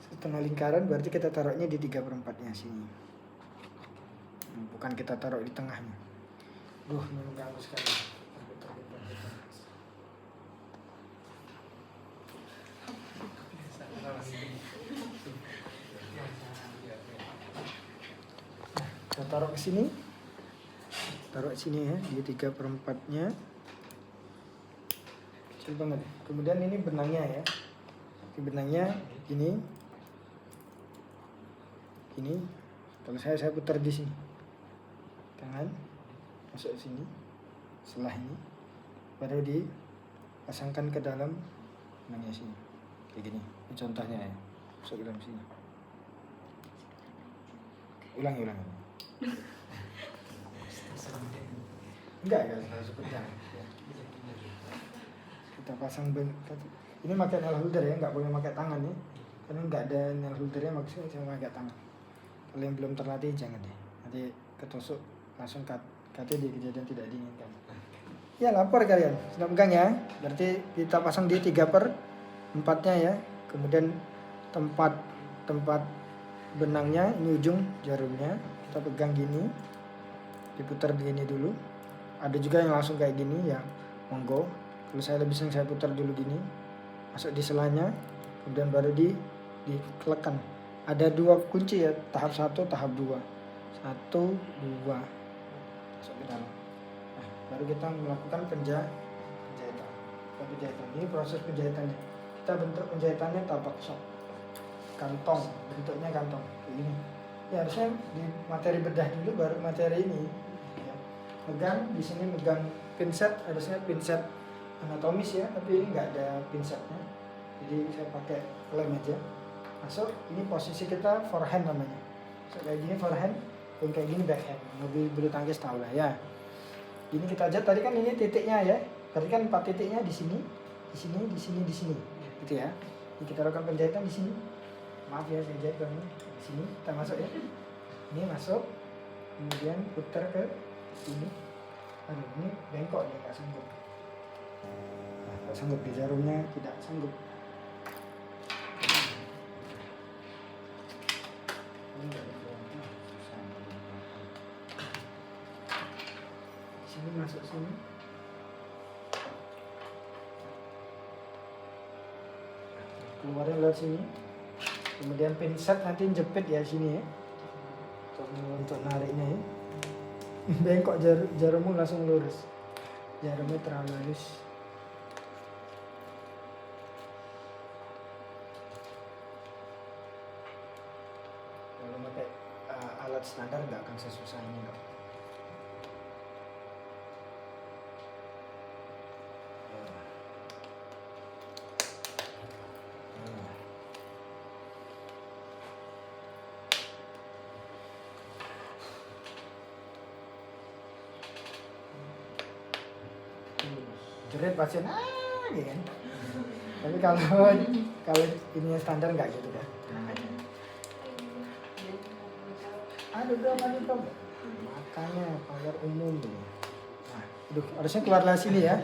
Setengah lingkaran berarti kita taruhnya di 3/4-nya sini. Bukan kita taruh di tengahnya. Ini mengganggu sekali. Kita taruh ke sini. Taruh sini ya, di 3/4-nya. Kecil banget. Kemudian ini benangnya ya. Ini benangnya gini. Ini kalau saya putar di sini. Tangan masuk ke sini, setelah ini baru dipasangkan ke dalam benangnya sini, kayak gini. Ini contohnya ya, masuk ke dalam sini. Ulangi. Enggak seperti itu. Kita pasang ini pakai nail holder ya, nggak boleh pakai tangan ya, karena nggak ada nail holdernya, maksudnya saya pakai tangan. Kalau yang belum terlatih jangan deh, nanti ketusuk langsung KTD, kejadian tidak diinginkan. Ya lapor kalian, sudah pegang ya. Berarti kita pasang di 3/4-nya ya. Kemudian tempat benangnya, ini ujung jarumnya kita pegang gini, diputar begini dulu. Ada juga yang langsung kayak gini ya, monggo. Kalau saya lebih sering saya putar dulu gini, masuk di selanya, kemudian baru dikelekan. Ada 2 kunci ya, tahap 1, tahap 2. 1, 2. Masuk ke dalam. Nah, baru kita melakukan penjahitan. Ini proses penjahitannya. Kita bentuk penjahitannya tapak sok. Kantong, bentuknya kantong ini. Ya harusnya di materi bedah dulu baru materi ini. Ya. Megang di sini megang pinset, harusnya pinset anatomis ya, tapi ini nggak ada pinsetnya. Jadi saya pakai lem aja. Masuk, ini posisi kita forehand namanya. So, kayak gini forehand, dan kayak gini backhand. Mobil bulu tangkis tahu lah ya. Ini kita jahit tadi kan ini titiknya ya. Tadi kan 4 titiknya di sini, di sini. Gitu ya. Ini kita lakukan penjahitan di sini. Maaf ya saya jahit ini. Di sini kita masuk ya. Ini masuk. Kemudian putar ke sini. Aduh, ini bengkok dia nggak sanggup. Nah, nggak sanggup di jarumnya tidak sanggup. Ini nggak ada peluangnya. Susah. Sini masuk sini. Keluarnya lewat sini. Kemudian pinset nanti jepit ya sini ya. Untuk nariknya ya. Bengkok jarummu langsung lurus. Jarumnya terlalu halus. Kalau pakai alat standar nggak akan sesusah ini dong. Jerit pasien gitu kan. Tapi kalau ini standar nggak gitu kan. Aduh dong. Makanya pagar umum tuh. Nah, aduh harusnya keluar dari sini ya.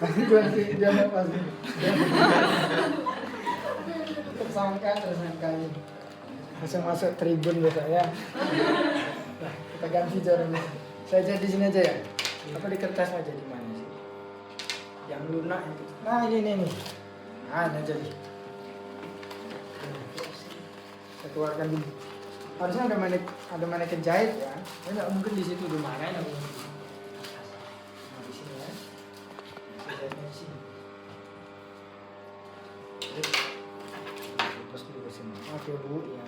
Keluar sini dia lepas. Tersangka ini. Langsung masuk tribun besok ya. Nah, kita ganti jarumnya. Saya jadi di sini aja ya. Apa di kertas aja di mana sih? Yang lunak itu. Nah ini nih. Nah ini jadi. Saya keluarkan dulu. Harusnya ada manekin jahit ya. Saya nggak mungkin di situ dulu makanya. Nah di sini ya. Saya jahitnya di sini. Terus dulu ke sini. Oke Bu ya.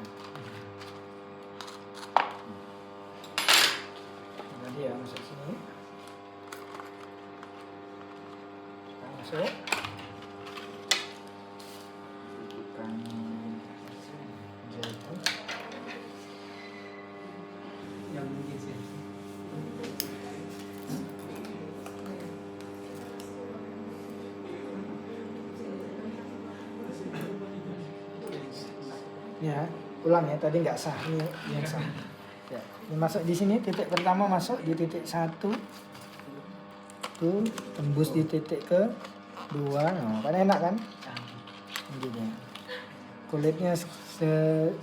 Nanti ya masuk sini. Masuk. Bukan jahitan. Yang mungkin sih. Ya, ulang ya tadi nggak sah ini yang sah. Ya, ini masuk di sini titik pertama masuk di titik 1. Tuh tembus di titik ke 2. Nah, kan enak kan? Begini. Kulitnya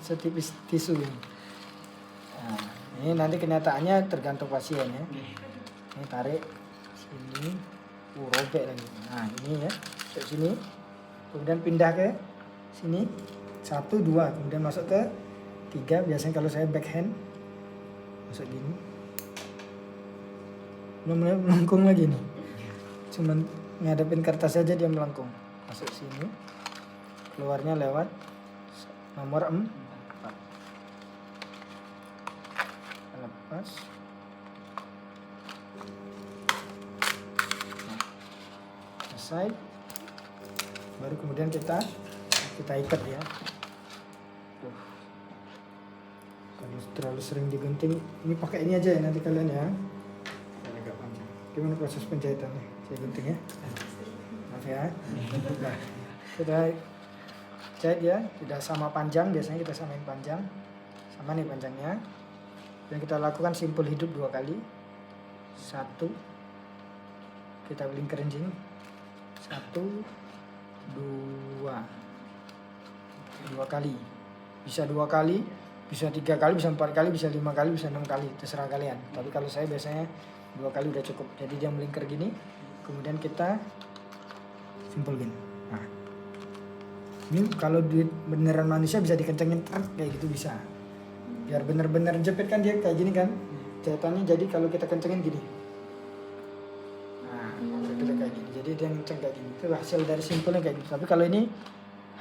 setipis tisu. Nah, ini nanti kenyataannya tergantung pasien ya. Ini tarik sini, robek lagi. Nah ini ya, ke sini, kemudian pindah ke sini, 1, 2, kemudian masuk ke 3. Biasanya kalau saya backhand masuk gini, belum melengkung lagi nih. Cuman ngadepin kertas aja dia melengkung. Masuk sini, keluarnya lewat nomor 4. Lepas. Nah, selesai. Baru kemudian kita ikat ya. Kalau terlalu sering digunting, ini pakai ini aja ya nanti kalian ya. Agak panjang. Gimana proses penjahitannya? Saya gunting ya. Maaf ya. Nah, kita jahit ya, tidak sama panjang, biasanya kita samain panjang. Sama nih panjangnya. Dan kita lakukan simpul hidup 2 kali. 1, kita lingkarin sini. 1, 2. 2 kali. Bisa 2 kali, bisa 3 kali, bisa 4 kali, bisa 5 kali, bisa 6 kali, terserah kalian. Tapi kalau saya biasanya 2 kali udah cukup. Jadi dia melingkar gini, kemudian kita simpulin. Nah, ini kalau beneran manusia bisa dikencengin kayak gitu bisa. Biar bener-bener jepit kan dia kayak gini kan. Jahitannya jadi kalau kita kencengin gini. Nah, kita kayak gini. Jadi dia kenceng kayak gini. Itu hasil dari simpulnya kayak gitu. Tapi kalau ini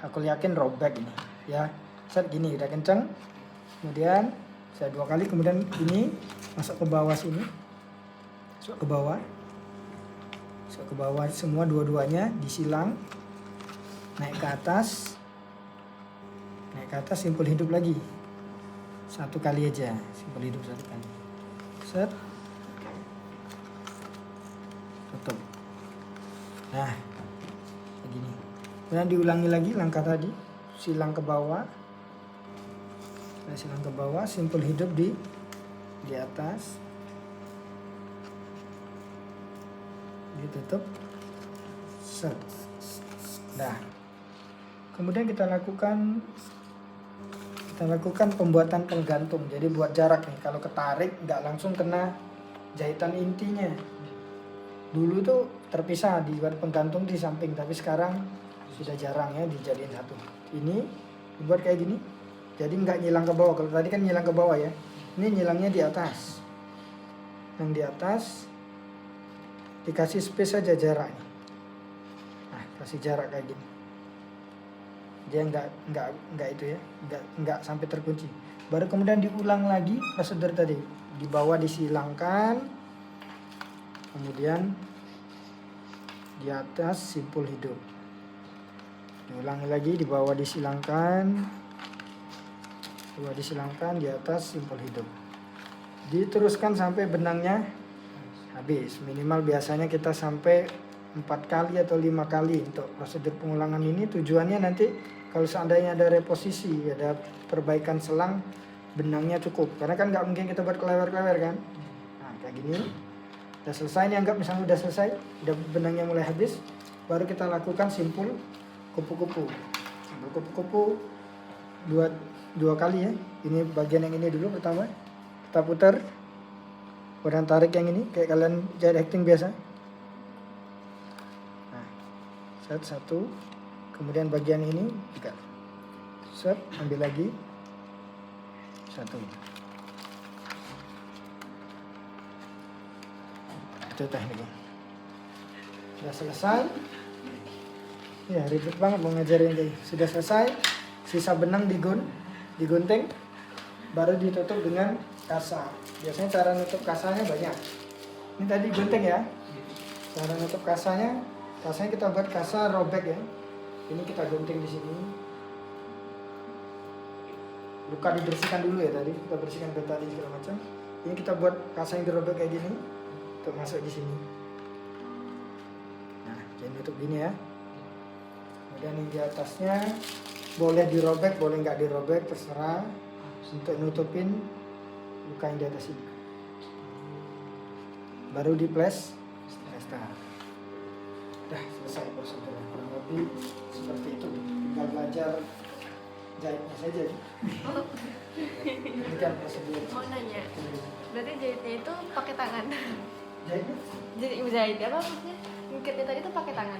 aku yakin robek ini. Ya, set gini udah kenceng. Kemudian saya 2 kali, kemudian ini masuk ke bawah sini. Masuk ke bawah. Masuk ke bawah semua dua-duanya disilang. Naik ke atas. Naik ke atas simpul hidup lagi. 1 kali aja, simpul hidup 1 kali. Set. tutup. Nah, begini. Kemudian diulangi lagi langkah tadi, silang ke bawah. Nah, silang ke bawah, simpul hidup di atas. Ditutup. Set. Nah. Kemudian kita lakukan pembuatan penggantung. Jadi buat jarak nih, kalau ketarik nggak langsung kena jahitan intinya. Dulu tuh terpisah dibuat penggantung di samping, tapi sekarang sudah jarang ya dijadiin satu. Ini dibuat kayak gini, jadi nggak nyilang ke bawah. Kalau tadi kan nyilang ke bawah ya, ini nyilangnya di atas. Yang di atas dikasih space aja jaraknya. Nah, kasih jarak kayak gini. Dia nggak itu ya, nggak sampai terkunci. Baru kemudian diulang lagi prosedur tadi, di bawah disilangkan, kemudian di atas simpul hidup. Diulangi lagi, di bawah disilangkan, di atas simpul hidup. Diteruskan sampai benangnya habis. Minimal biasanya kita sampai 4 kali atau 5 kali untuk prosedur pengulangan ini. Tujuannya nanti kalau seandainya ada reposisi, ada perbaikan selang, benangnya cukup. Karena kan nggak mungkin kita buat kelewer-kelewer kan. Nah, kayak gini. Udah selesai nih, anggap misalnya udah selesai, udah benangnya mulai habis, baru kita lakukan simpul kupu-kupu. Simpul kupu-kupu dua kali ya. Ini bagian yang ini dulu pertama. Kita putar. Kemudian tarik yang ini, kayak kalian jahit acting biasa. Nah, satu. Kemudian bagian ini juga. Set, ambil lagi. Satu. Itu tekniknya. Sudah selesai. Ya, ribet banget mau ngajarin ini. Sudah selesai. Sisa benang digunting. Baru ditutup dengan kasa. Biasanya cara nutup kasanya banyak. Ini tadi gunting ya. Cara nutup kasanya kita buat kasa robek ya. Ini kita gunting di sini. Luka dibersihkan dulu ya tadi. Kita bersihkan tadi segala macam. Ini kita buat kasa yang dirobek kayak gini untuk masuk di sini. Nah, jadi nutup gini ya. Kemudian yang di atasnya boleh dirobek, boleh nggak dirobek, terserah. Untuk nutupin luka yang di atas ini. Baru di plester. Udah selesai prosedurnya. Kurang lebih seperti itu. Tinggal belajar jahitnya saja. Ini kan prosedur. Mau nanya, berarti jahitnya itu pakai tangan? Jahitnya? Jadi jahit apa maksudnya? Ngikatnya tadi itu pakai tangan?